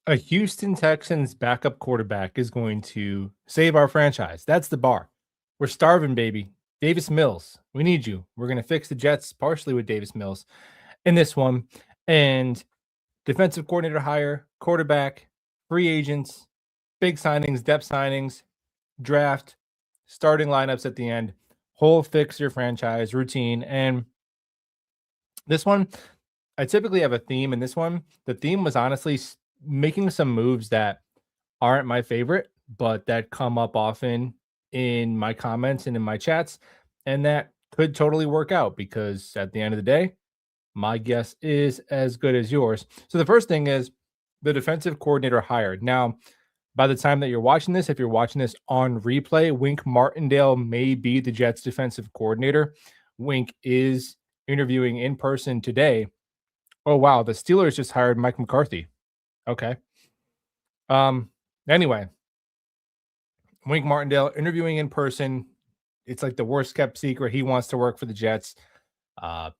A Houston Texans backup quarterback is going to save our franchise. That's the bar. We're starving, baby. Davis Mills, we need you. We're going to fix the Jets partially with Davis Mills in this one. And defensive coordinator hire, quarterback, free agents, big signings, depth signings, draft, starting lineups at the end, whole fix your franchise routine. And this one, I typically have a theme in this one. The theme was honestly making some moves that aren't my favorite, but that come up often in my comments and in my chats. And that could totally work out because at the end of the day, my guess is as good as yours. So the first thing is the defensive coordinator hired. Now, by the time that you're watching this, if you're watching this on replay, Wink Martindale may be the Jets defensive coordinator. Wink is interviewing in person today. Oh wow, the Steelers just hired Mike McCarthy. Okay. Anyway, Wink Martindale interviewing in person. It's like the worst kept secret. He wants to work for the Jets.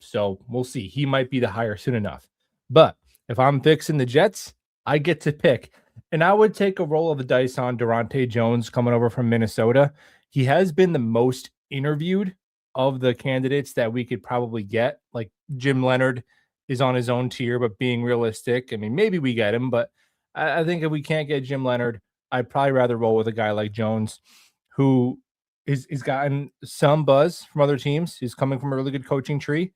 So we'll see. He might be the hire soon enough. But if I'm fixing the Jets, I get to pick. And I would take a roll of the dice on Durante Jones coming over from Minnesota. He has been the most interviewed of the candidates that we could probably get. Like Jim Leonard is on his own tier, but being realistic, I mean, maybe we get him, but I think if we can't get Jim Leonard, I'd probably rather roll with a guy like Jones, who he's gotten some buzz from other teams. He's coming from a really good coaching tree.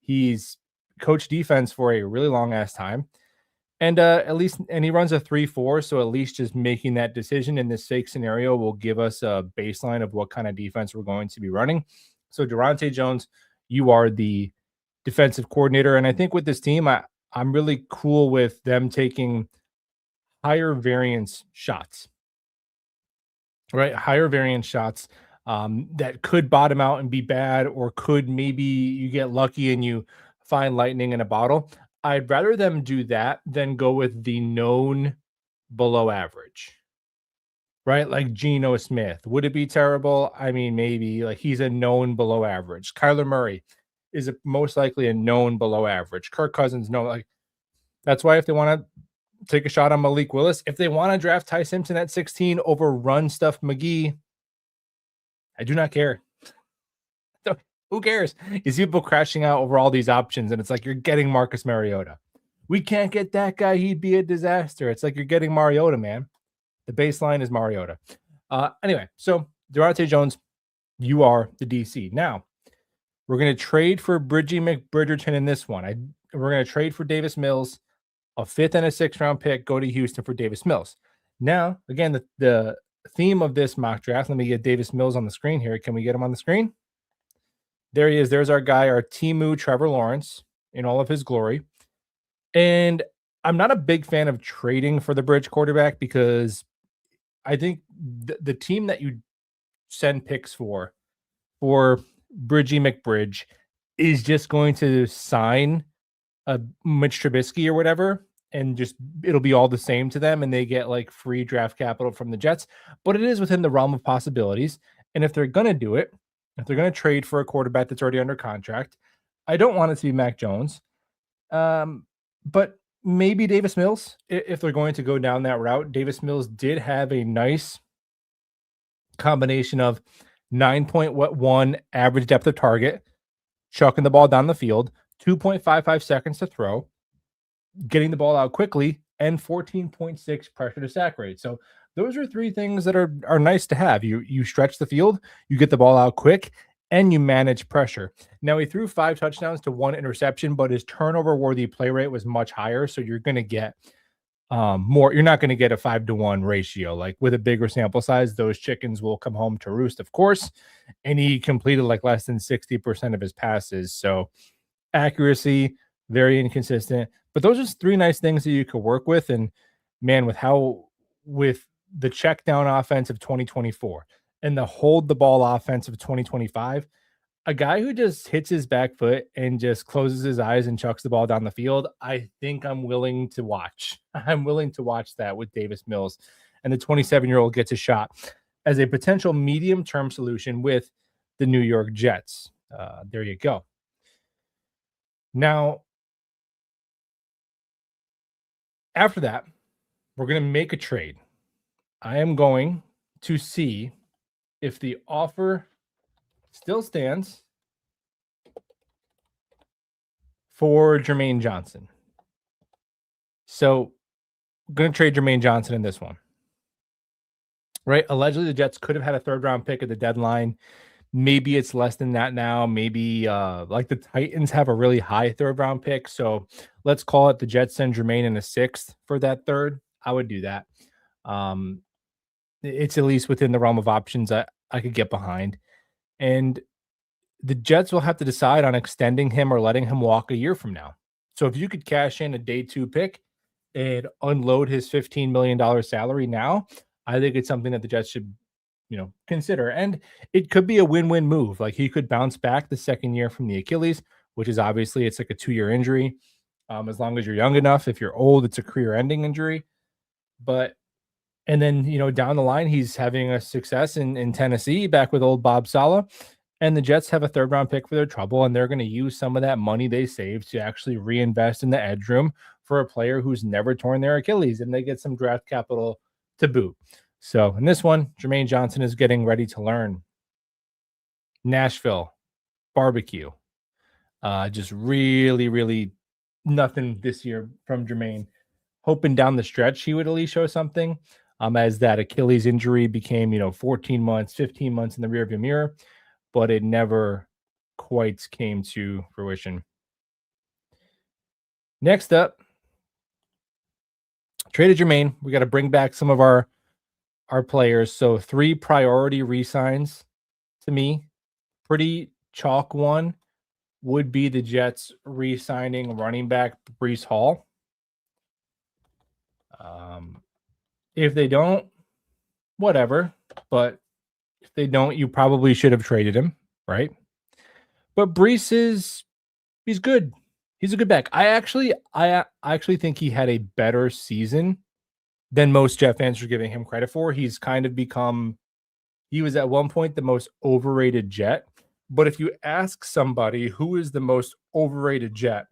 He's coached defense for a really long ass time. And he runs a 3-4. So at least just making that decision in this fake scenario will give us a baseline of what kind of defense we're going to be running. So Durante Jones, you are the defensive coordinator. And I think with this team, I'm really cool with them taking higher variance shots, right? Higher variance shots that could bottom out and be bad, or could maybe you get lucky and you find lightning in a bottle. I'd rather them do that than go with the known below average, right? Like Geno Smith. Would it be terrible? I mean, maybe. Like, he's a known below average. Kyler Murray is most likely a known below average. Kirk Cousins, no. Like, that's why if they want to take a shot on Malik Willis, if they want to draft Ty Simpson at 16 over run stuff McGee, I do not care. Who cares? You see people crashing out over all these options, and it's like you're getting Marcus Mariota. We can't get that guy. He'd be a disaster. It's like you're getting Mariota, man. The baseline is Mariota. Anyway, so Durante Jones, you are the DC. Now, we're going to trade for Bridgie McBridgerton in this one. We're going to trade for Davis Mills, a 5th and a 6th round pick, go to Houston for Davis Mills. Now, again, the theme of this mock draft, let me get Davis Mills on the screen here. Can we get him on the screen? There he is. There's our guy, our Timu Trevor Lawrence in all of his glory. And I'm not a big fan of trading for the bridge quarterback because I think the team that you send picks for Bridgie McBridge is just going to sign a Mitch Trubisky or whatever, and just it'll be all the same to them, and they get like free draft capital from the Jets. But it is within the realm of possibilities. And if they're going to do it, if they're going to trade for a quarterback that's already under contract, I don't want it to be Mac Jones. But maybe Davis Mills, if they're going to go down that route. Davis Mills did have a nice combination of 9.1 average depth of target, chucking the ball down the field, 2.55 seconds to throw, getting the ball out quickly, and 14.6 pressure to sack rate. So those are 3 things that are nice to have. You stretch the field, you get the ball out quick, and you manage pressure. Now, he threw 5 touchdowns to 1 interception, but his turnover-worthy play rate was much higher, so you're going to get more. You're not going to get a 5-to-1 ratio. Like, with a bigger sample size, those chickens will come home to roost, of course, and he completed like less than 60% of his passes. So accuracy, very inconsistent. But those are 3 nice things that you could work with. And man, with the check down offense of 2024 and the hold the ball offense of 2025, a guy who just hits his back foot and just closes his eyes and chucks the ball down the field, I think I'm willing to watch. I'm willing to watch that with Davis Mills. And the 27-year-old gets a shot as a potential medium-term solution with the New York Jets. There you go. Now, after that, We're going to make a trade. I am going to see if the offer still stands for Jermaine Johnson. So, I'm going to trade Jermaine Johnson in this one. Right? Allegedly, the Jets could have had a third round pick at the deadline. Maybe it's less than that now. Maybe like the Titans have a really high third round pick. So let's call it the Jets send Jermaine in a sixth for that third. I would do that. Um, it's at least within the realm of options I could get behind. And the Jets will have to decide on extending him or letting him walk a year from now. So if you could cash in a day 2 pick and unload his $15 million salary now, I think it's something that the Jets should, consider. And it could be a win-win move. Like he could bounce back the second year from the Achilles, which is obviously it's like a 2-year injury. As long as you're young enough. If you're old, it's a career-ending injury. But and then, down the line, he's having a success in Tennessee back with old Bob Saleh. And the Jets have a third round pick for their trouble, and they're going to use some of that money they saved to actually reinvest in the edge room for a player who's never torn their Achilles, and they get some draft capital to boot. So in this one, Jermaine Johnson is getting ready to learn. Nashville barbecue. Just really, really nothing this year from Jermaine. Hoping down the stretch he would at least show something. As that Achilles injury became, 14 months, 15 months in the rearview mirror, but it never quite came to fruition. Next up, traded Jermaine. We got to bring back some of our players. So 3 priority re-signs to me. Pretty chalk one would be the Jets re-signing running back Breece Hall. If they don't, whatever. But if they don't, you probably should have traded him, right? But Breece he's good. He's a good back. I actually think he had a better season than most Jet fans are giving him credit for. He's kind of become, he was at one point the most overrated Jet. But if you ask somebody who is the most overrated Jet,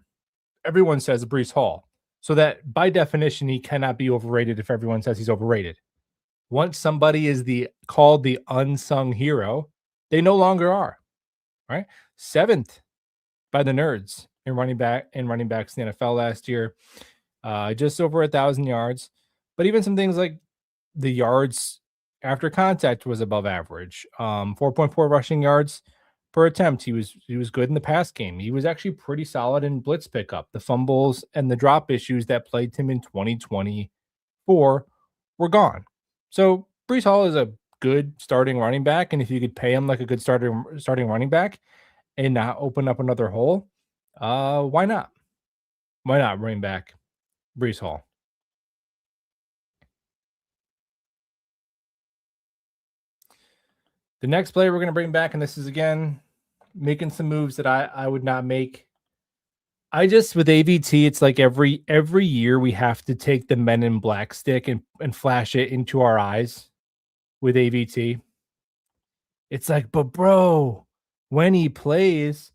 everyone says Breece Hall. So that by definition, he cannot be overrated if everyone says he's overrated. Once somebody is called the unsung hero, they no longer are. Right? 7th by the nerds in running backs in the NFL last year. Just over 1,000 yards. But even some things like the yards after contact was above average. 4.4 rushing yards per attempt. He was good in the pass game. He was actually pretty solid in blitz pickup. The fumbles and the drop issues that plagued him in 2024 were gone. So Breece Hall is a good starting running back, and if you could pay him like a good starting running back and not open up another hole, why not? Why not bring back Breece Hall? The next player we're going to bring back, and this is again making some moves that I would not make. I just with AVT, it's like every year we have to take the Men in Black stick and flash it into our eyes with AVT. It's like, but bro, when he plays,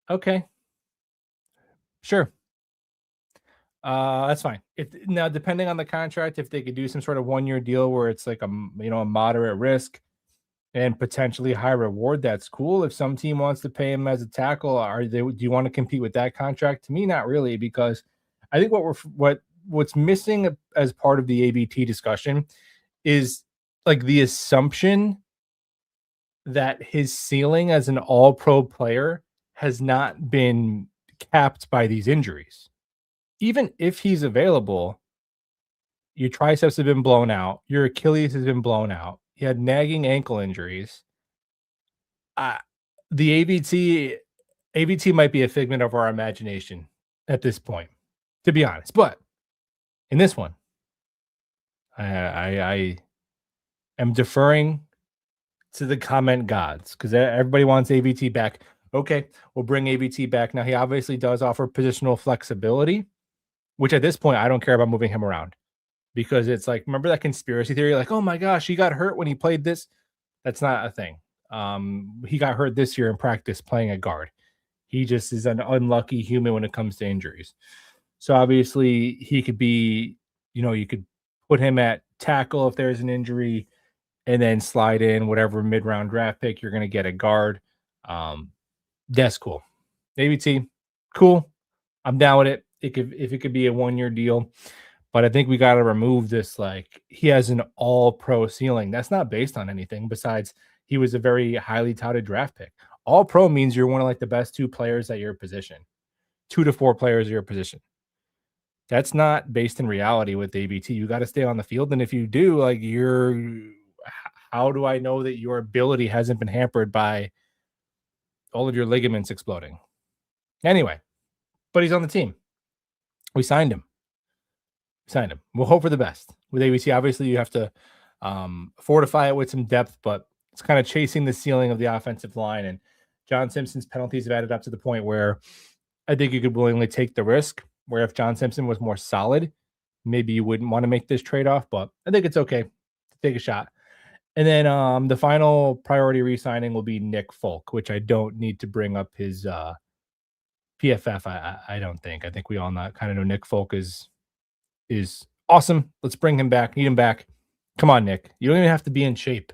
okay, sure. That's fine. Now, depending on the contract, if they could do some sort of 1-year deal where it's like a moderate risk and potentially high reward, that's cool. If some team wants to pay him as a tackle, do you want to compete with that contract? To me, not really, because I think what's missing as part of the ABT discussion is like the assumption that his ceiling as an all-pro player has not been capped by these injuries. Even if he's available, your triceps have been blown out, your Achilles has been blown out, he had nagging ankle injuries. The AVT might be a figment of our imagination at this point, to be honest. But in this one, I am deferring to the comment gods because everybody wants AVT back. Okay, we'll bring AVT back. Now, he obviously does offer positional flexibility, which at this point, I don't care about moving him around because it's like, remember that conspiracy theory? Like, oh my gosh, he got hurt when he played this. That's not a thing. He got hurt this year in practice playing a guard. He just is an unlucky human when it comes to injuries. So obviously he could be You could put him at tackle if there's an injury, and then slide in whatever mid-round draft pick you're going to get a guard. That's cool. ABT, cool. I'm down with it. If it could be a 1-year deal, but I think we got to remove this. Like, he has an all-pro ceiling. That's not based on anything besides he was a very highly touted draft pick. All-pro means you're one of like the best 2 players at your position, 2 to 4 players at your position. That's not based in reality with ABT. You got to stay on the field, and if you do, like, how do I know that your ability hasn't been hampered by all of your ligaments exploding? Anyway, but he's on the team. We signed him. We'll hope for the best. With ABC, obviously, you have to fortify it with some depth, but it's kind of chasing the ceiling of the offensive line. And John Simpson's penalties have added up to the point where I think you could willingly take the risk, where if John Simpson was more solid, maybe you wouldn't want to make this trade-off, but I think it's okay to take a shot. And then the final priority re-signing will be Nick Folk, which I don't need to bring up his PFF. I don't think. I think we all kind of know Nick Folk is awesome. Let's bring him back. Need him back. Come on, Nick. You don't even have to be in shape.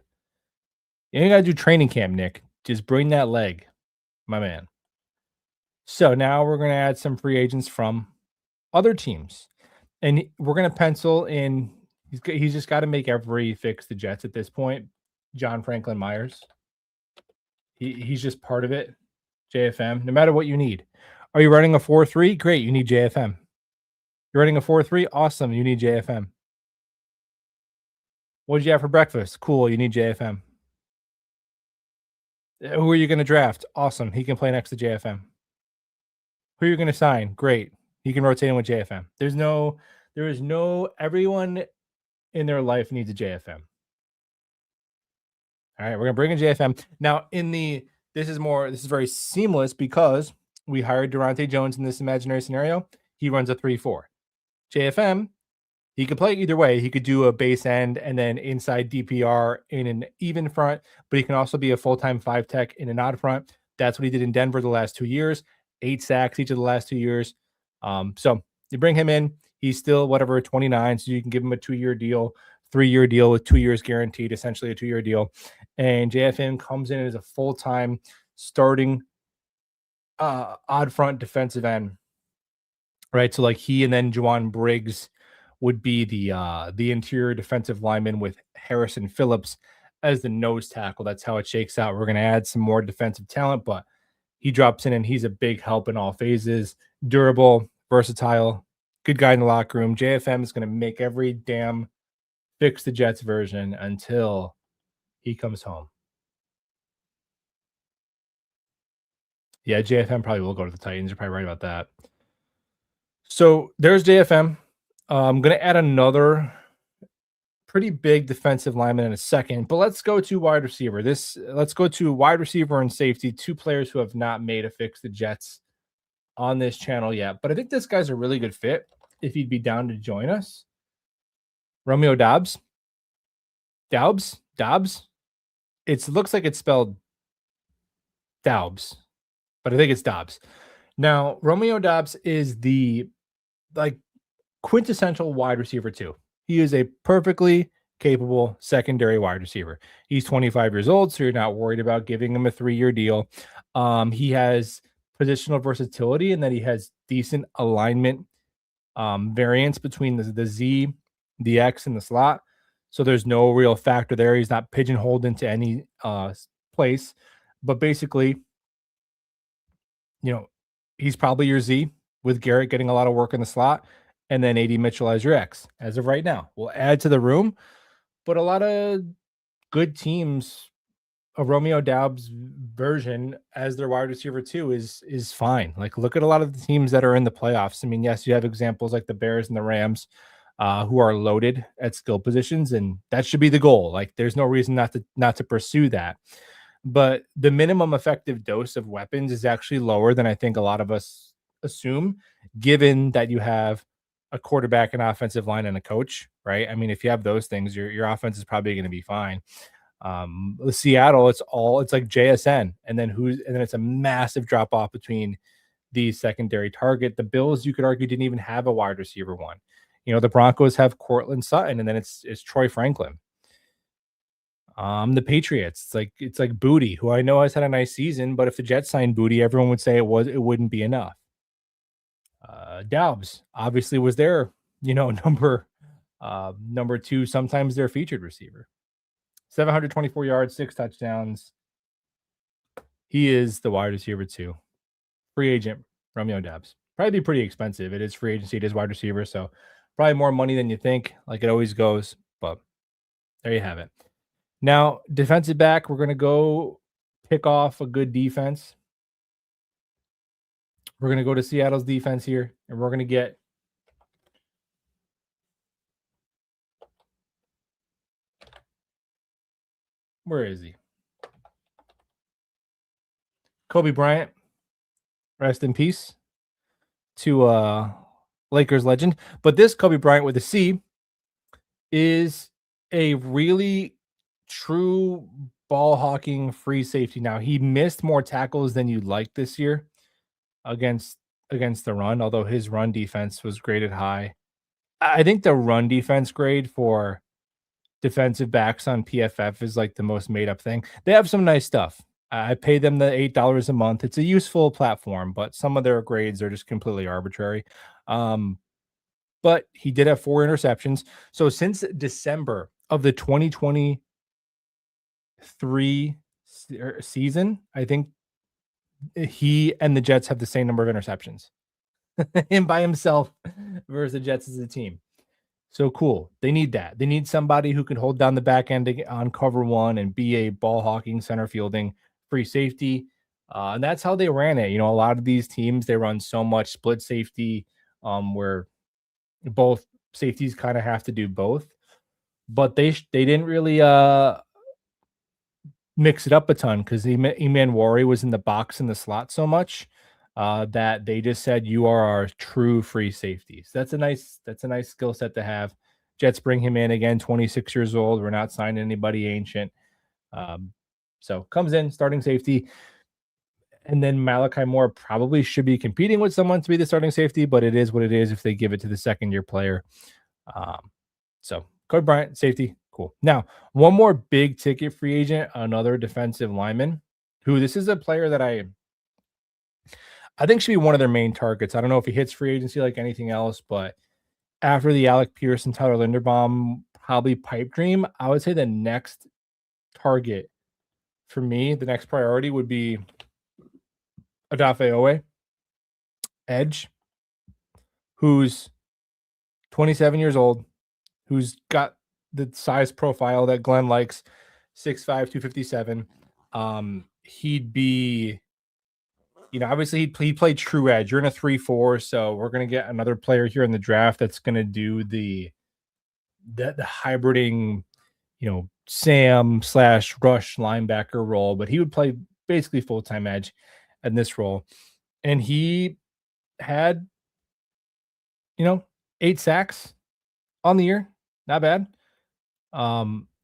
You ain't got to do training camp, Nick. Just bring that leg, my man. So now we're going to add some free agents from other teams. And we're going to pencil in. He's just got to make every fix the Jets at this point. John Franklin Myers. He's just part of it. JFM, no matter what you need. Are you running a 4-3? Great. You need JFM. You're running a 4-3? Awesome. You need JFM. What did you have for breakfast? Cool. You need JFM. Who are you going to draft? Awesome. He can play next to JFM. Who are you going to sign? Great. He can rotate in with JFM. There is no, everyone in their life needs a JFM. All right. We're going to bring in JFM. Now, this is very seamless because we hired Durante Jones in this imaginary scenario. He runs a 3-4. JFM, he could play either way. He could do a base end and then inside DPR in an even front, but he can also be a full-time 5-tech in an odd front. That's what he did in Denver the last 2 years, 8 sacks each of the last 2 years. So you bring him in. He's still 29, so you can give him a 2-year deal, 3-year deal with 2 years guaranteed, essentially a 2-year deal. And JFM comes in as a full-time starting odd front defensive end. Right, so like he and then Juwan Briggs would be the interior defensive lineman with Harrison Phillips as the nose tackle. That's how it shakes out. We're going to add some more defensive talent, but he drops in and he's a big help in all phases. Durable, versatile, good guy in the locker room. JFM is going to make every damn fix the Jets version until he comes home. Yeah, JFM probably will go to the Titans. You're probably right about that. So there's JFM. I'm going to add another pretty big defensive lineman in a second, but let's go to wide receiver. Let's go to wide receiver and safety, 2 players who have not made a fix the Jets on this channel yet. But I think this guy's a really good fit if he'd be down to join us. Romeo Doubs. Doubs. It looks like it's spelled Doubs, but I think it's Dobbs. Now, Romeo Doubs is the quintessential wide receiver too. He is a perfectly capable secondary wide receiver. He's 25 years old, so you're not worried about giving him a 3-year deal. He has positional versatility and that he has decent alignment variance between the Z, the X, and the slot. So there's no real factor there. He's not pigeonholed into any place. But basically, he's probably your Z with Garrett getting a lot of work in the slot, and then AD Mitchell as your X as of right now. We'll add to the room, but a lot of good teams, a Romeo Doubs version as their wide receiver too is fine. Like, look at a lot of the teams that are in the playoffs. I mean, yes, you have examples like the Bears and the Rams who are loaded at skill positions, and that should be the goal. Like, there's no reason not to pursue that. But the minimum effective dose of weapons is actually lower than I think a lot of us assume, given that you have a quarterback, an offensive line, and a coach, right? I mean, if you have those things, your offense is probably going to be fine. Seattle, it's like JSN, and then it's a massive drop off between the secondary target. The Bills, you could argue, didn't even have a wide receiver one. The Broncos have Cortland Sutton, and then it's Troy Franklin. The Patriots, it's like Booty, who I know has had a nice season, but if the Jets signed Booty, everyone would say it wouldn't be enough. Doubs obviously was their, number two, sometimes their featured receiver. 724 yards, 6 touchdowns. He is the wide receiver too. Free agent, Romeo Doubs. Probably be pretty expensive. It is free agency, it is wide receiver, so probably more money than you think, like it always goes, but there you have it. Now, defensive back, we're going to go pick off a good defense. We're going to go to Seattle's defense here, and we're going to get where is he? Kobe Bryant. Rest in peace to Lakers legend. But this Kobe Bryant with a C is a really true ball hawking free safety. Now, he missed more tackles than you'd like this year against the run, although his run defense was graded high. I think the run defense grade for defensive backs on PFF is like the most made up thing. They have some nice stuff. I pay them the $8 a month. It's a useful platform, but some of their grades are just completely arbitrary. But he did have 4 interceptions. So since December of the 2023 season, I think he and the Jets have the same number of interceptions. Him by himself versus the Jets as a team. So cool. They need that. They need somebody who can hold down the back end on cover one and be a ball hawking, center fielding, free safety. And that's how they ran it. A lot of these teams, they run so much split safety where both safeties kind of have to do both. But they didn't really mix it up a ton because Eman Wari was in the box in the slot so much that they just said, you are our true free safety. So that's a nice skill set to have. Jets bring him in again, 26 years old. We're not signing anybody ancient. So comes in, starting safety. And then Malachi Moore probably should be competing with someone to be the starting safety, but it is what it is if they give it to the second-year player. So Kobe Bryant, safety, cool. Now, one more big ticket free agent, another defensive lineman, who this is a player that I think should be one of their main targets. I don't know if he hits free agency like anything else, but after the Alec Pierce and Tyler Linderbaum probably pipe dream, I would say the next target for me, the next priority would be Odafe Owe, edge, who's 27 years old, who's got the size profile that Glenn likes, 6'5", 257. He'd be, obviously he played true edge. You're in a 3-4, so we're going to get another player here in the draft that's going to do the hybriding, Sam/rush linebacker role, but he would play basically full-time edge in this role. And he had, 8 sacks on the year. Not bad.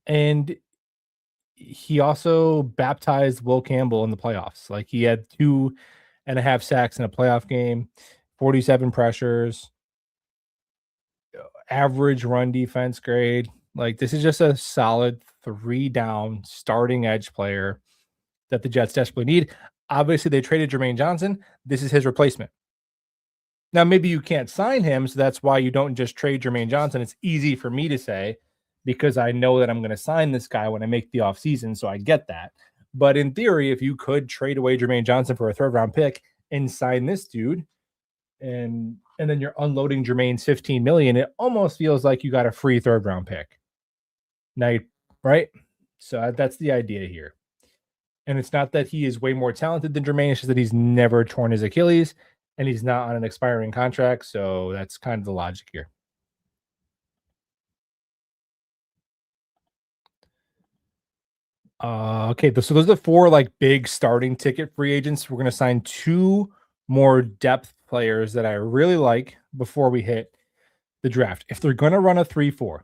And he also baptized Will Campbell in the playoffs. Like he had 2.5 sacks in a playoff game, 47 pressures, average run defense grade. Like this is just a solid 3-down starting edge player that the Jets desperately need. Obviously, they traded Jermaine Johnson. This is his replacement. Now, maybe you can't sign him, so that's why you don't just trade Jermaine Johnson. It's easy for me to say because I know that I'm going to sign this guy when I make the offseason, so I get that. But in theory, if you could trade away Jermaine Johnson for a 3rd-round pick and sign this dude, and then you're unloading Jermaine's $15 million, it almost feels like you got a free 3rd-round pick. Now, right? So that's the idea here. And it's not that he is way more talented than Jermaine. It's just that he's never torn his Achilles and he's not on an expiring contract. So that's kind of the logic here. Okay, so those are the 4 big starting ticket free agents. We're going to sign 2 more depth players that I really like before we hit the draft. If they're going to run a 3-4,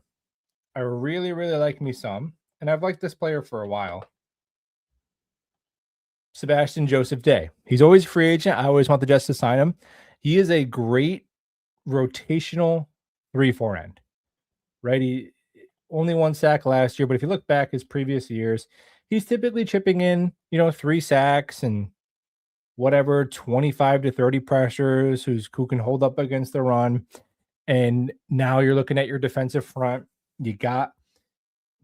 I really, really like me some. And I've liked this player for a while. Sebastian Joseph Day. He's always a free agent. I always want the Jets to sign him. He is a great rotational 3-4 end, right? He only 1 sack last year, but if you look back his previous years, he's typically chipping in, 3 sacks and whatever 25 to 30 pressures, who can hold up against the run. And now you're looking at your defensive front. You got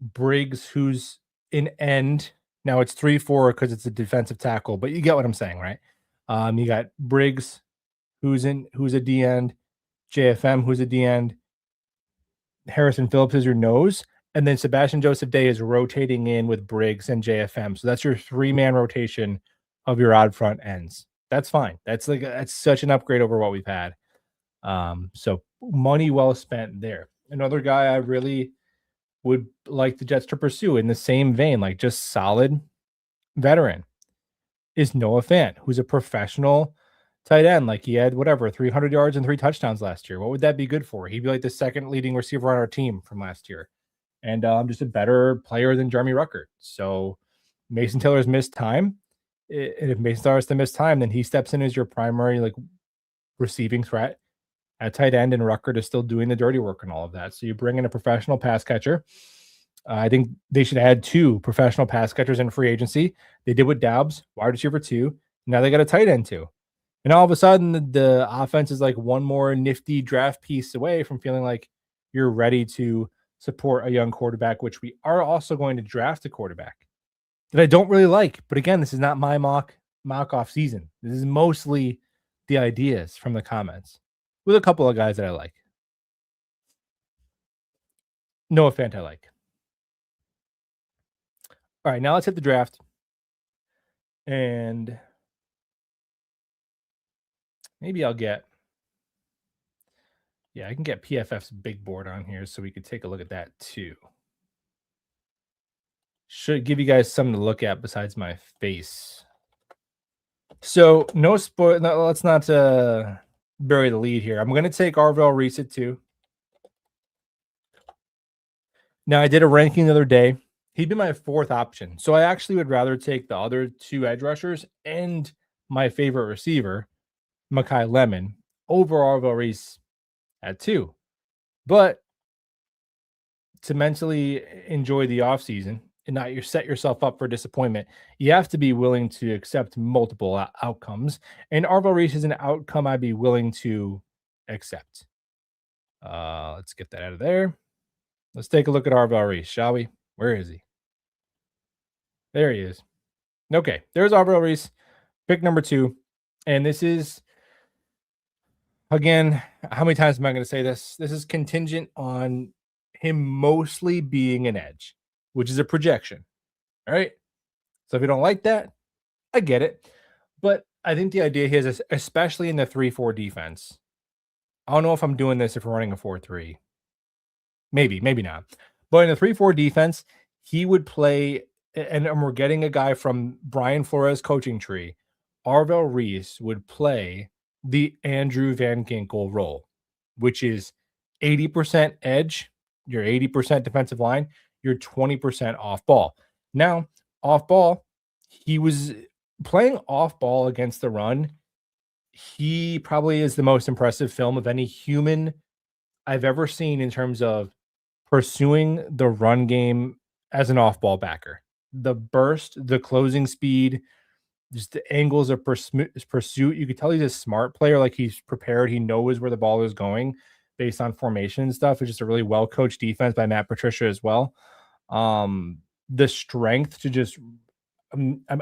Briggs, who's an end. Now it's 3-4 because it's a defensive tackle, but you get what I'm saying, right? You got Briggs, who's a D end, JFM, who's a D end, Harrison Phillips is your nose, and then Sebastian Joseph Day is rotating in with Briggs and JFM. So that's your 3-man rotation of your odd front ends. That's fine. That's such an upgrade over what we've had. So money well spent there. Another guy I really would like the Jets to pursue in the same vein, like just solid veteran, is Noah Fant, who's a professional tight end. Like he had 300 yards and 3 touchdowns last year. What would that be good for? He'd be like the second leading receiver on our team from last year, and just a better player than Jeremy Ruckert. So Mason Taylor's missed time, and if Mason Taylor has to miss time, then he steps in as your primary receiving threat at tight end, and Ruckert is still doing the dirty work and all of that. So you bring in a professional pass catcher. I think they should add 2 professional pass catchers in free agency. They did with Doubs, wide receiver 2. Now they got a tight end 2. And all of a sudden, the offense is like one more nifty draft piece away from feeling like you're ready to support a young quarterback, which we are also going to draft a quarterback that I don't really like. But again, this is not my mock off season. This is mostly the ideas from the comments with a couple of guys that I like. Noah Fant I like. All right, now let's hit the draft. And maybe I can get PFF's big board on here so we could take a look at that too. Should give you guys something to look at besides my face. So no spoil. No, let's not bury the lead here. I'm going to take Arvell Reese at 2. Now I did a ranking the other day. He'd be my 4th option. So I actually would rather take the other 2 edge rushers and my favorite receiver, Mekhi Lemon, over Arvell Reese at 2. But to mentally enjoy the offseason and not set yourself up for disappointment, you have to be willing to accept multiple outcomes. And Arvell Reese is an outcome I'd be willing to accept. Let's get that out of there. Let's take a look at Arvell Reese, shall we? Where is he? There he is. Okay, there's Arvell Reese, pick number 2. And this is, again, how many times am I going to say this? This is contingent on him mostly being an edge, which is a projection. All right. So if you don't like that, I get it. But I think the idea here is, especially in the 3-4 defense, I don't know if I'm doing this if we're running a 4-3. Maybe not. But in the 3-4 defense, he would play, and we're getting a guy from Brian Flores' coaching tree. Arvell Reese would play the Andrew Van Ginkel role, which is 80% edge, your 80% defensive line, your 20% off ball. Now, off ball, he was playing off ball against the run. He probably is the most impressive film of any human I've ever seen in terms of pursuing the run game as an off ball backer. The burst, the closing speed, just the angles of pursuit. You could tell he's a smart player, like he's prepared. He knows where the ball is going based on formation and stuff. It's just a really well coached defense by Matt Patricia as well. The strength to just,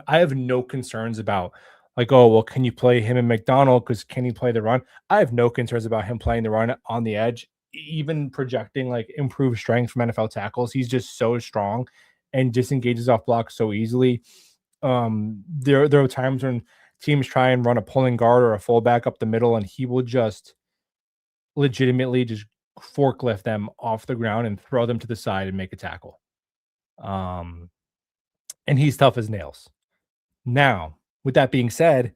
I have no concerns about like, oh, well, can you play him and McDonald? Because can he play the run? I have no concerns about him playing the run on the edge, even projecting like improved strength from NFL tackles. He's just so strong and disengages off blocks so easily. There are times when teams try and run a pulling guard or a fullback up the middle, and he will just legitimately just forklift them off the ground and throw them to the side and make a tackle. And he's tough as nails. Now, with that being said,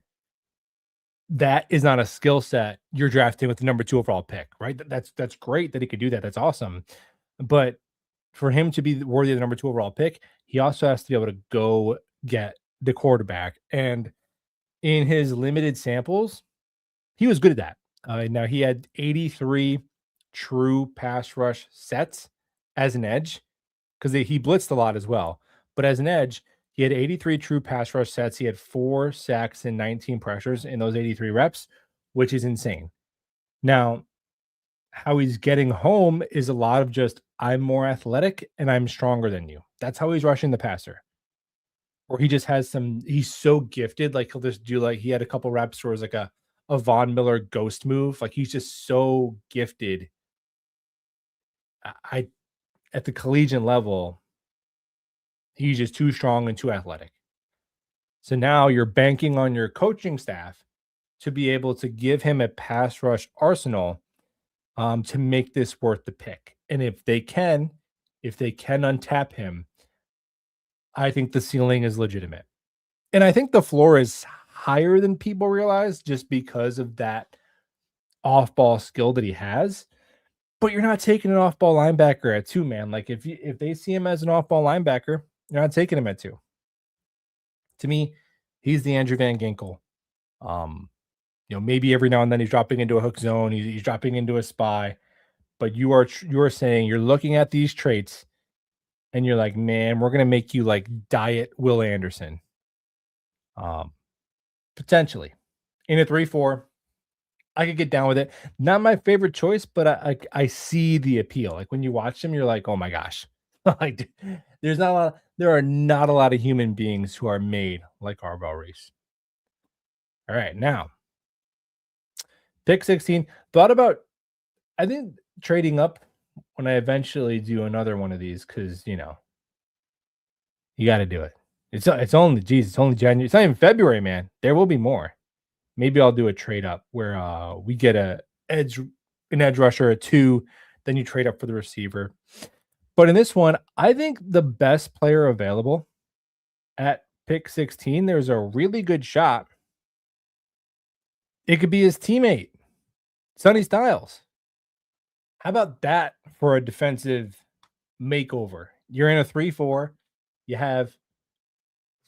that is not a skill set you're drafting with the number 2 overall pick, right? That's great that he could do that. That's awesome. But for him to be worthy of the number 2 overall pick, he also has to be able to go get the quarterback. And in his limited samples, he was good at that. Now he had 83 true pass rush sets as an edge because he blitzed a lot as well. But as an edge, he had 83 true pass rush sets. He had 4 sacks and 19 pressures in those 83 reps, which is insane. Now, how he's getting home is a lot of just, I'm more athletic and I'm stronger than you. That's how he's rushing the passer. Or he just has he's so gifted. Like he'll just do like he had a couple reps where it was like a Von Miller ghost move. Like he's just so gifted. I at the collegiate level, he's just too strong and too athletic. So now you're banking on your coaching staff to be able to give him a pass rush arsenal to make this worth the pick. And if they can untap him, I think the ceiling is legitimate. And I think the floor is higher than people realize just because of that off-ball skill that he has. But you're not taking an off-ball linebacker at 2, man. Like if they see him as an off-ball linebacker, you're not taking him at 2. To me, he's the Andrew Van Ginkel. Maybe every now and then he's dropping into a hook zone, he's dropping into a spy, but you are saying you're looking at these traits and you're like, man, we're gonna make you like diet Will Anderson. Potentially in a 3-4, I could get down with it. Not my favorite choice, but I see the appeal. Like when you watch him, you're like, oh my gosh, like there are not a lot of human beings who are made like Arvell Reese. All right, now pick 16. Thought about, I think, trading up when I eventually do another one of these because you got to do it. It's only it's only January. It's not even February, man. There will be more. Maybe I'll do a trade up where we get an edge rusher at 2, then you trade up for the receiver. But in this one, I think the best player available at pick 16, there's a really good shot. It could be his teammate, Sonny Styles. How about that for a defensive makeover? You're in a 3-4. You have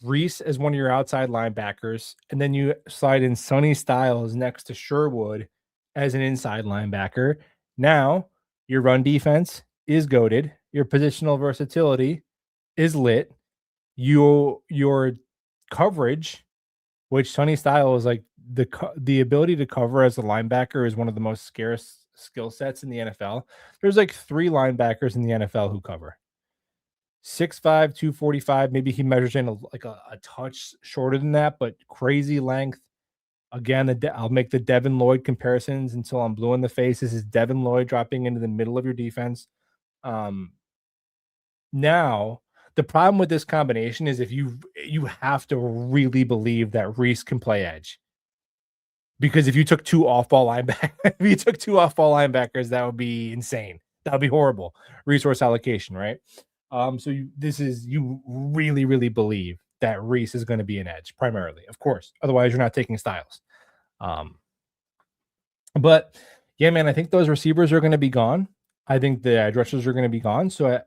Reese as one of your outside linebackers, and then you slide in Sonny Styles next to Sherwood as an inside linebacker. Now your run defense is goated. Your positional versatility is lit. Your coverage, which Sonny Styles, like the ability to cover as a linebacker, is one of the most scarce skill sets in the NFL. There's like 3 linebackers in the NFL who cover. 6'5", 245. Maybe he measures in a touch shorter than that, but crazy length. Again, I'll make the Devin Lloyd comparisons until I'm blue in the face. This is Devin Lloyd dropping into the middle of your defense. Now, the problem with this combination is if you have to really believe that Reese can play edge. Because if you took 2 off-ball linebackers, that would be insane. That would be horrible resource allocation, right? So you really, really believe that Reese is going to be an edge primarily, of course. Otherwise, you're not taking Styles. But yeah, man, I think those receivers are going to be gone. I think the edge rushers are going to be gone. So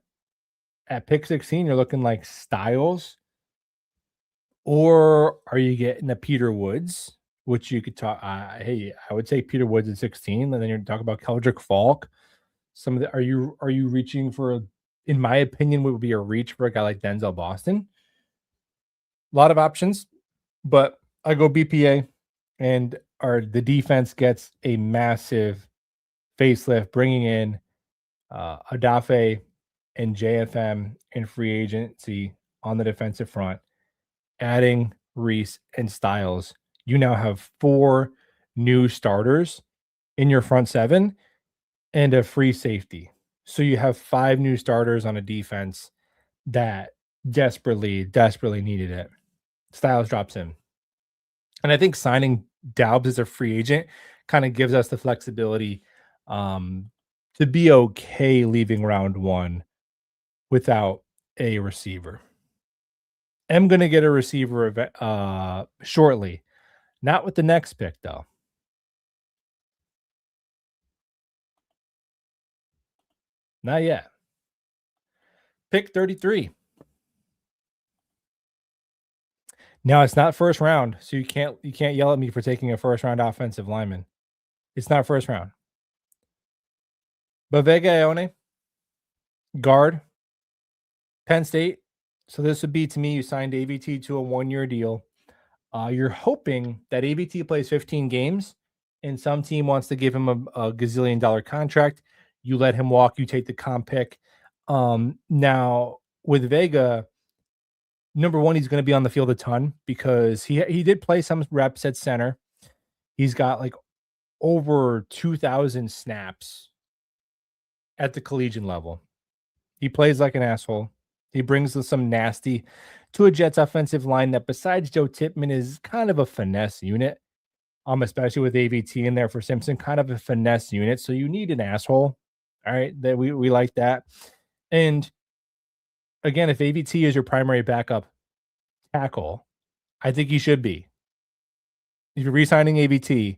at pick 16, you're looking like Styles, or are you getting a Peter Woods, which you could talk? Hey, I would say Peter Woods at 16, and then you're talking about Keldrick Falk. Are you reaching for? In my opinion, would be a reach for a guy like Denzel Boston. A lot of options, but I go BPA, and the defense gets a massive facelift, bringing in Adafe and JFM in free agency on the defensive front, adding Reese and Styles. You now have 4 new starters in your front 7 and a free safety. So you have 5 new starters on a defense that desperately, desperately needed it. Styles drops in. And I think signing Daubs as a free agent kind of gives us the flexibility to be okay leaving round 1 without a receiver. I'm going to get a receiver shortly. Not with the next pick, though. Not yet. Pick 33. Now it's not first round, so you can't yell at me for taking a first round offensive lineman. It's not first round. But Vega Ione, guard, Penn State. So this would be to me, you signed AVT to a 1-year deal. You're hoping that AVT plays 15 games and some team wants to give him a gazillion dollar contract. You let him walk, you take the comp pick. Now with Vega, number one, he's going to be on the field a ton because he did play some reps at center. He's got like over 2,000 snaps at the collegiate level. He plays like an asshole. He brings some nasty to a Jets offensive line that, besides Joe Tippmann, is kind of a finesse unit. Especially with AVT in there for Simpson, kind of a finesse unit. So you need an asshole. All right, that we like that. And again, if AVT is your primary backup tackle, I think he should be. If you're re-signing AVT,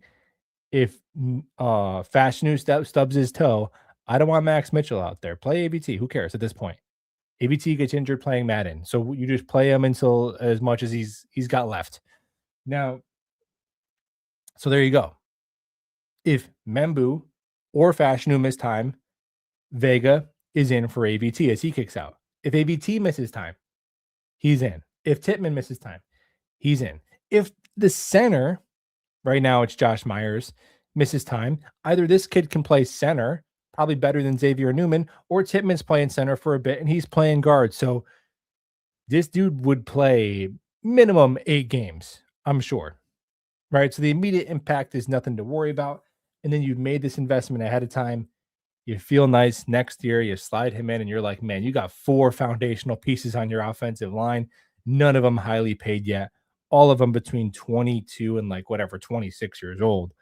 if Fashanu stubs his toe, I don't want Max Mitchell out there. Play AVT. Who cares at this point? AVT gets injured playing Madden, so you just play him until as much as he's got left. Now, so there you go. If Membu or Fashanu miss time, Vega is in for AVT as he kicks out. If AVT misses time, he's in. If Tippmann misses time, he's in. If the center, right now it's Josh Myers, misses time, either this kid can play center, probably better than Xavier Newman, or Tippmann's playing center for a bit and he's playing guard. So this dude would play minimum 8 games, I'm sure. Right? So the immediate impact is nothing to worry about. And then you've made this investment ahead of time. You feel nice next year. You slide him in, and you're like, man, you got 4 foundational pieces on your offensive line. None of them highly paid yet. All of them between 22 and 26 years old.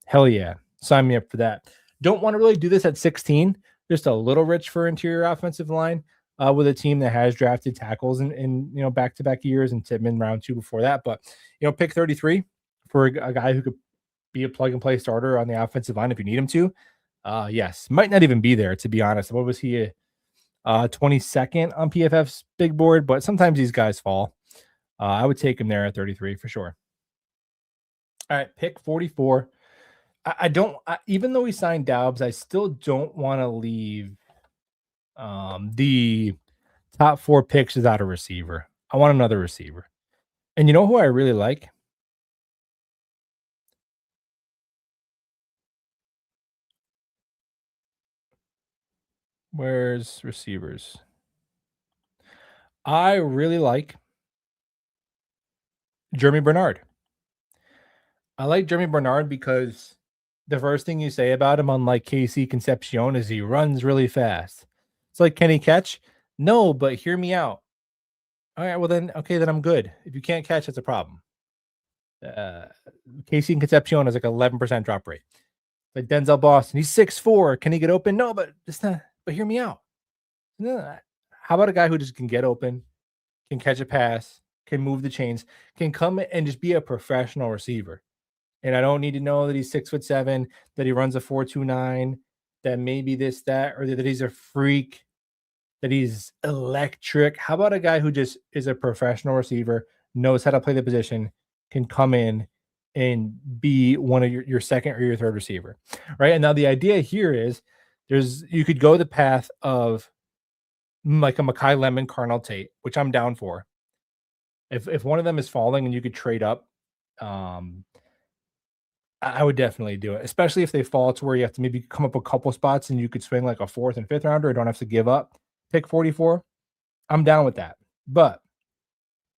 Hell yeah. Sign me up for that. Don't want to really do this at 16. Just a little rich for interior offensive line with a team that has drafted tackles in back-to-back years, and Tippmann round 2 before that. But, pick 33 for a guy who could be a plug-and-play starter on the offensive line if you need him to. Yes, might not even be there, to be honest. What was he? 22nd on PFF's big board, but sometimes these guys fall. I would take him there at 33 for sure. All right, pick 44. I don't, even though we signed Doubs, I still don't want to leave the top 4 picks without a receiver. I want another receiver. And you know who I really like? Where's receivers? I really like Jeremy Bernard. I like Jeremy Bernard because the first thing you say about him, unlike Casey Concepcion, is he runs really fast. It's like, can he catch? No, but hear me out. All right, well then, okay, then I'm good. If you can't catch, that's a problem. Casey Concepcion has like 11% drop rate. Like Denzel Boston, he's 6'4". Can he get open? No, but it's not. But hear me out. No, how about a guy who just can get open, can catch a pass, can move the chains, can come and just be a professional receiver? And I don't need to know that he's 6'7", that he runs a 4.29, that maybe this, that, or that he's a freak, that he's electric. How about a guy who just is a professional receiver, knows how to play the position, can come in and be one of your second or your third receiver, right? And now the idea here is you could go the path of like a Mekhi Lemon, Carnell Tate, which I'm down for. If one of them is falling and you could trade up, I would definitely do it, especially if they fall to where you have to maybe come up a couple spots and you could swing like a 4th and 5th rounder. I don't have to give up. Pick 44. I'm down with that. But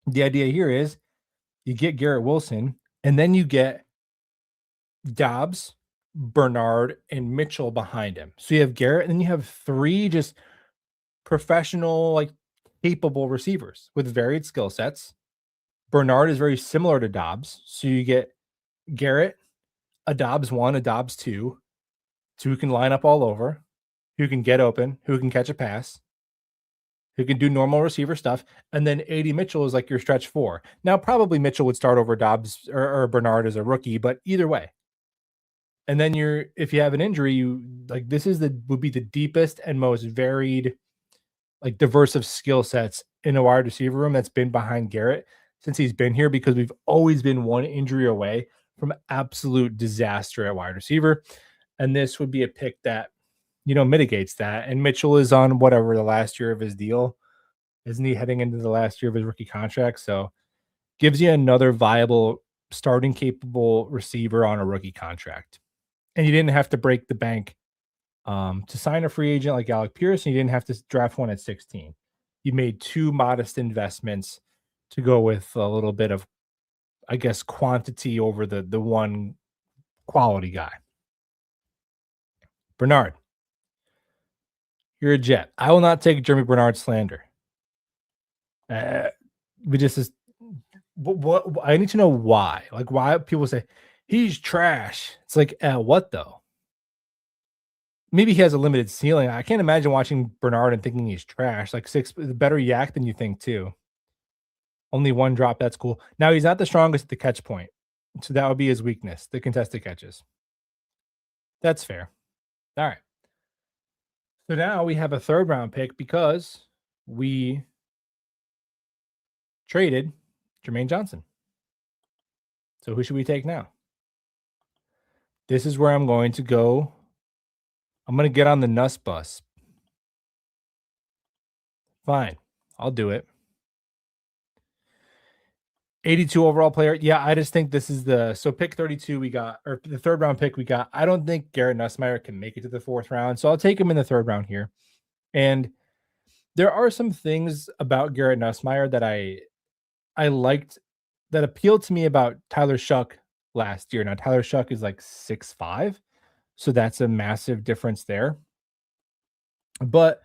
the idea here is you get Garrett Wilson and then you get Dobbs, Bernard, and Mitchell behind him. So you have Garrett and then you have 3 just professional, like capable receivers with varied skill sets. Bernard is very similar to Dobbs. So you get Garrett, a Dobbs 1, a Dobbs 2, who can line up all over, who can get open, who can catch a pass, who can do normal receiver stuff. And then AD Mitchell is like your stretch 4. Now, probably Mitchell would start over Dobbs or Bernard as a rookie, but either way. And then if you have an injury, this would be the deepest and most varied, like diverse of skill sets in a wide receiver room that's been behind Garrett since he's been here, because we've always been one injury away from absolute disaster at wide receiver. And this would be a pick that mitigates that. And Mitchell is on whatever the last year of his deal. Isn't he heading into the last year of his rookie contract? So gives you another viable starting capable receiver on a rookie contract. And you didn't have to break the bank to sign a free agent like Alec Pierce, and you didn't have to draft one at 16. You made two modest investments to go with a little bit of, I guess, quantity over the one quality guy. Bernard, you're a Jet. I will not take Jeremy Bernard slander. We just is what I need to know why. Like why people say he's trash. It's like what though? Maybe he has a limited ceiling. I can't imagine watching Bernard and thinking he's trash. Like better yak than you think too. Only one drop. That's cool. Now he's not the strongest at the catch point, so that would be his weakness: the contested catches. That's fair. All right. So now we have a third round pick because we traded Jermaine Johnson. So who should we take now? This is where I'm going to go. I'm going to get on the Nuss bus. Fine. I'll do it. 82 overall player. Yeah, I just think this is so pick 32 we got, or the third round pick we got. I don't think Garrett Nussmeier can make it to the fourth round. So I'll take him in the third round here. And there are some things about Garrett Nussmeier that I liked, that appealed to me about Tyler Shuck last year. Now, Tyler Shuck is like 6'5", so that's a massive difference there. But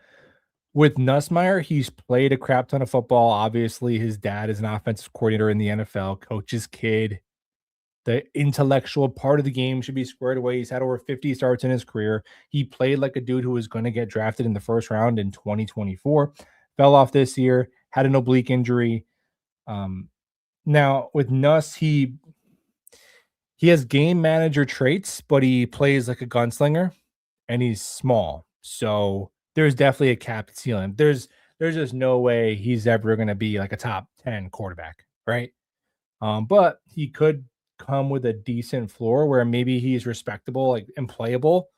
with Nussmeier, he's played a crap ton of football. Obviously, his dad is an offensive coordinator in the NFL, coach's kid. The intellectual part of the game should be squared away. He's had over 50 starts in his career. He played like a dude who was going to get drafted in the first round in 2024. Fell off this year, had an oblique injury. Now with Nuss, he has game manager traits, but he plays like a gunslinger, and he's small. So there's definitely a capped ceiling. There's just no way he's ever going to be like a top 10 quarterback, right? But he could come with a decent floor where maybe he's respectable, like and playable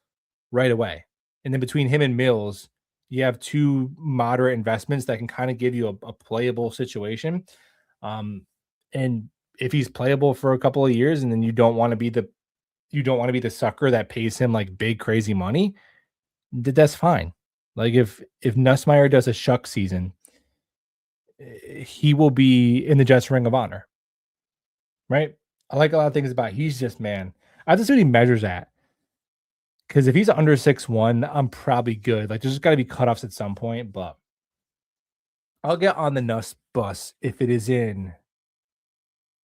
right away. And then between him and Mills, you have two moderate investments that can kind of give you a playable situation. And if he's playable for a couple of years, and then you don't want to be the sucker that pays him like big crazy money, that's fine. Like if Nussmeier does a Shuck season, he will be in the Jets Ring of Honor, right? I like a lot of things about he's just, man, I have to see what he measures at. Because if he's under 6'1", I'm probably good. Like there's just got to be cutoffs at some point, but I'll get on the Nuss bus if it is in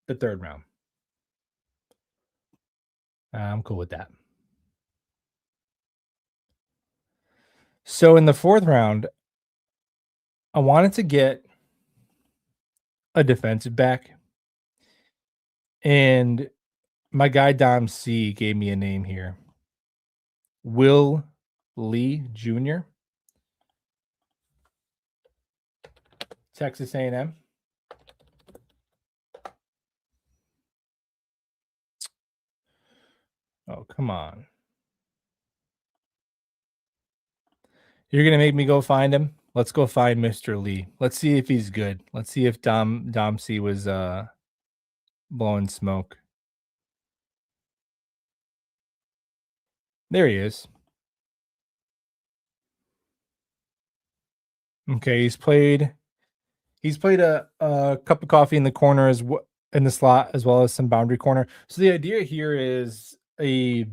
the third round. I'm cool with that. So in the fourth round, I wanted to get a defensive back. And my guy Dom C gave me a name here. Will Lee Jr., Texas A&M. Oh, come on. You're going to make me go find him? Let's go find Mr. Lee. Let's see if he's good. Let's see if Dom C was blowing smoke. There he is. Okay, he's played a cup of coffee in the corner in the slot, as well as some boundary corner. So the idea here is a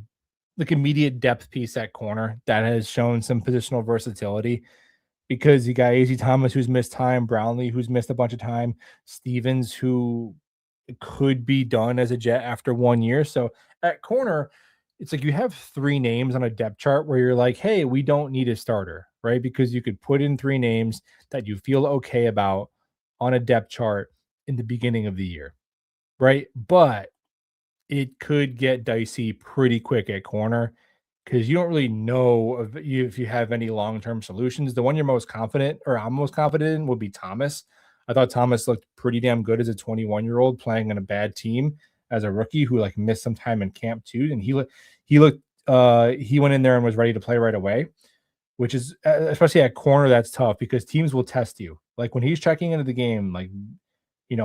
immediate depth piece at corner that has shown some positional versatility, because you got A.Z. Thomas, who's missed time, Brownlee, who's missed a bunch of time, Stevens, who could be done as a Jet after 1 year. So at corner, it's like you have three names on a depth chart where you're like, hey, we don't need a starter, right? Because you could put in three names that you feel okay about on a depth chart in the beginning of the year, right? But it could get dicey pretty quick at corner, because you don't really know if you have any long-term solutions. The one you're most confident, or I'm most confident in, would be Thomas. I thought Thomas looked pretty damn good as a 21-year-old playing on a bad team as a rookie who like missed some time in camp too. And he went in there and was ready to play right away. which is especially at corner, that's tough because teams will test you. Like when he's checking into the game, like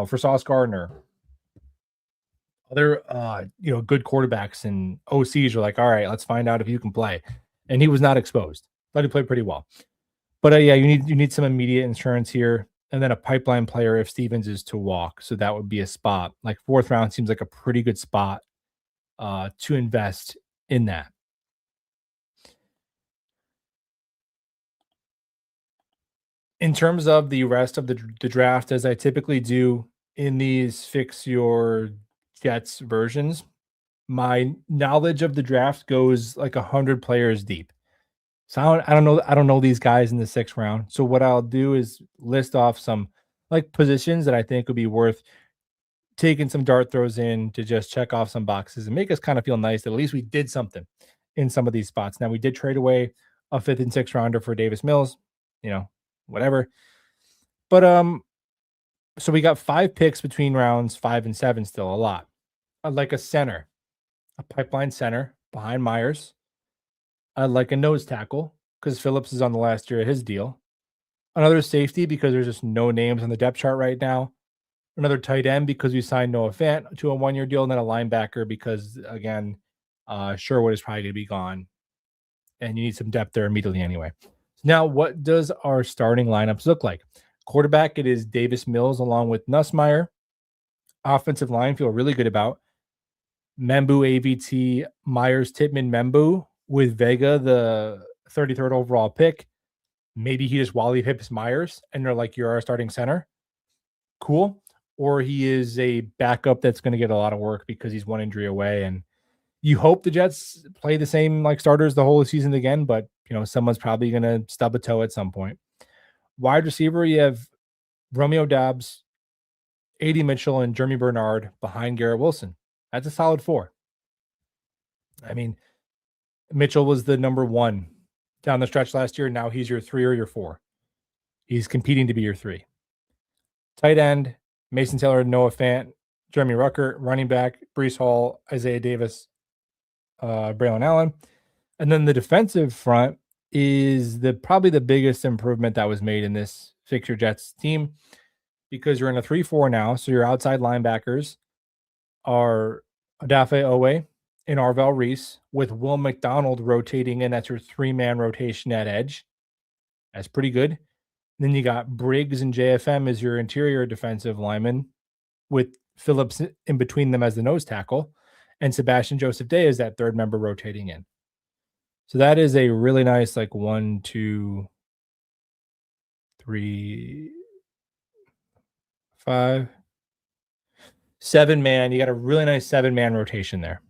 for Sauce Gardner, other good quarterbacks and OCs are like, all right, let's find out if you can play. And he was not exposed. But he played pretty well. But yeah, you need some immediate insurance here, and then a pipeline player if Stevens is to walk. So that would be a spot. Like fourth round seems like a pretty good spot to invest in that. In terms of the rest of the draft, as I typically do in these fix your Jets versions, my knowledge of the draft goes like 100 players deep. So I don't know these guys in the sixth round. So what I'll do is list off some like positions that I think would be worth taking some dart throws in to just check off some boxes and make us kind of feel nice that at least we did something in some of these spots. Now we did trade away a fifth and sixth rounder for Davis Mills, whatever. But so we got 5 picks between rounds 5 and 7, still a lot. I'd like a center, a pipeline center behind Myers. I'd like a nose tackle because Phillips is on the last year of his deal. Another safety because there's just no names on the depth chart right now. Another tight end because we signed Noah Fant to a 1-year deal, and then a linebacker because, again, Sherwood is probably going to be gone, and you need some depth there immediately anyway. Now, what does our starting lineups look like? Quarterback, it is Davis Mills along with Nussmeier. Offensive line, feel really good about. Membu, AVT, Myers, Tittman, Membu with Vega, the 33rd overall pick. Maybe he just Wally Pips Myers, and they're like, you're our starting center. Cool. Or he is a backup that's going to get a lot of work because he's one injury away. And you hope the Jets play the same like starters the whole season again, but someone's probably going to stub a toe at some point. Wide receiver, you have Romeo Dobbs, A.D. Mitchell, and Jeremy Bernard behind Garrett Wilson. That's a solid 4. I mean, Mitchell was the number 1 down the stretch last year. Now he's your 3 or your 4. He's competing to be your 3. Tight end, Mason Taylor, Noah Fant, Jeremy Ruckert. Running back, Breece Hall, Isaiah Davis, Braylon Allen. And then the defensive front is probably the biggest improvement that was made in this Fix Your Jets team because you're in a 3-4 now. So your outside linebackers are Adafe Owe and Arvell Reese with Will McDonald rotating in. That's your 3-man rotation at edge. That's pretty good. Then you got Briggs and JFM as your interior defensive lineman with Phillips in between them as the nose tackle, and Sebastian Joseph Day is that third member rotating in. So that is a really nice, like 1, 2, 3, 5, 7-man. You got a really nice 7-man rotation there.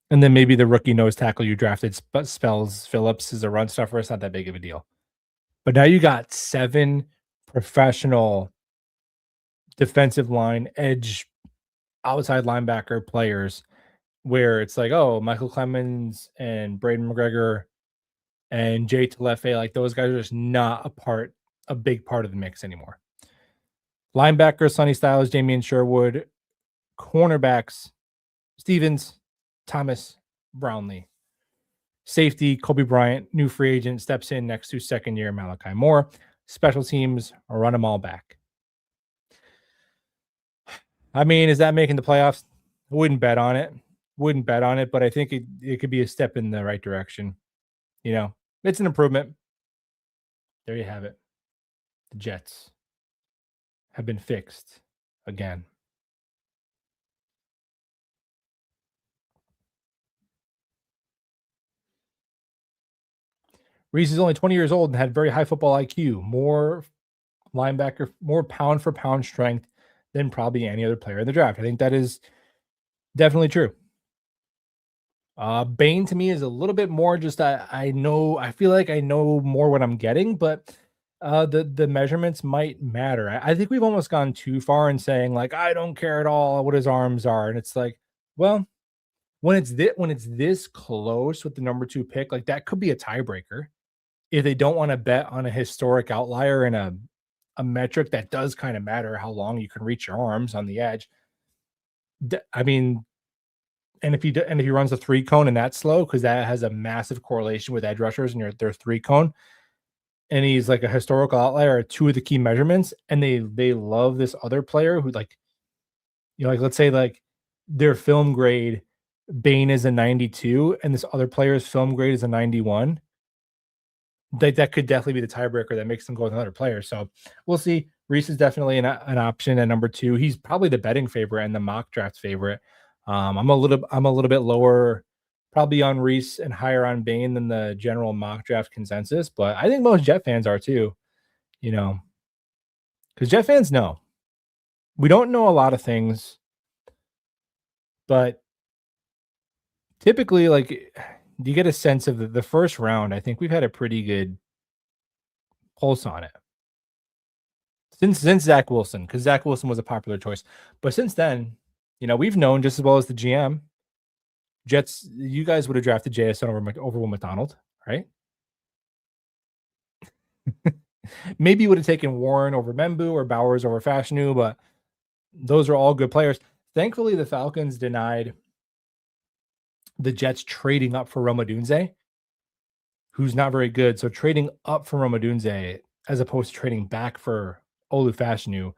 And then maybe the rookie nose tackle you drafted spells Phillips as a run stuffer. It's not that big of a deal. But now you got 7 professional defensive line, edge, outside linebacker players where it's like, oh, Michael Clemens and Braden McGregor and Jay Telefe, like those guys are just not a big part of the mix anymore. Linebackers, Sonny Styles, Damian Sherwood. Cornerbacks, Stevens, Thomas, Brownlee. Safety, Kobe Bryant, new free agent, steps in next to second-year Malachi Moore. Special teams, run them all back. I mean, is that making the playoffs? I wouldn't bet on it. But I think it could be a step in the right direction. It's an improvement. There you have it. The Jets have been fixed again. Reese is only 20 years old and had very high football IQ, more linebacker, more pound for pound strength than probably any other player in the draft. I think that is definitely true. Bain to me is a little bit more just I feel like I know more what I'm getting, but the measurements might matter. I think we've almost gone too far in saying like I don't care at all what his arms are, and it's like, well, when it's this close with the number 2 pick, like that could be a tiebreaker if they don't want to bet on a historic outlier and a metric that does kind of matter, how long you can reach your arms on the edge. I mean, And if he runs a 3-cone and that's slow, because that has a massive correlation with edge rushers and their 3-cone, and he's like a historical outlier at 2 of the key measurements, and they love this other player who, like, like, let's say, like, their film grade, Bane is a 92, and this other player's film grade is a 91. That could definitely be the tiebreaker that makes them go with another player. So we'll see. Reese is definitely an option at number 2. He's probably the betting favorite and the mock draft favorite. I'm a little bit lower, probably on Reese and higher on Bane than the general mock draft consensus, but I think most Jet fans are too. Because Jet fans know we don't know a lot of things, but typically, like, you get a sense of the first round. I think we've had a pretty good pulse on it since Zach Wilson, because Zach Wilson was a popular choice. But since then, we've known just as well as the GM. Jets, you guys would have drafted JSN over Will McDonald, right? Maybe you would have taken Warren over Membu or Bowers over Fashanu, but those are all good players. Thankfully, the Falcons denied the Jets trading up for Rome Odunze, who's not very good. So trading up for Rome Odunze as opposed to trading back for Olu Fashanu,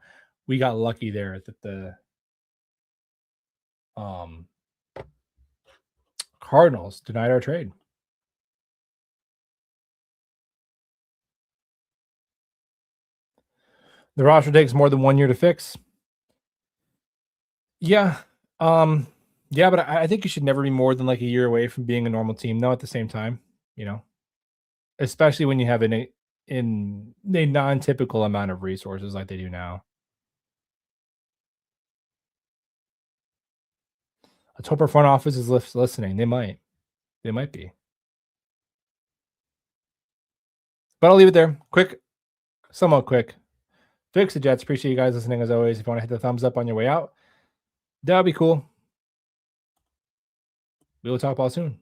we got lucky there that the Cardinals denied our trade. The roster takes more than 1 year to fix. Yeah. Yeah, but I think you should never be more than like a year away from being a normal team, though, at the same time, especially when you have in a non-typical amount of resources like they do now. Let's hope our front office is listening. They might be. But I'll leave it there. Somewhat quick. Fix the Jets. Appreciate you guys listening as always. If you want to hit the thumbs up on your way out, that would be cool. We will talk about soon.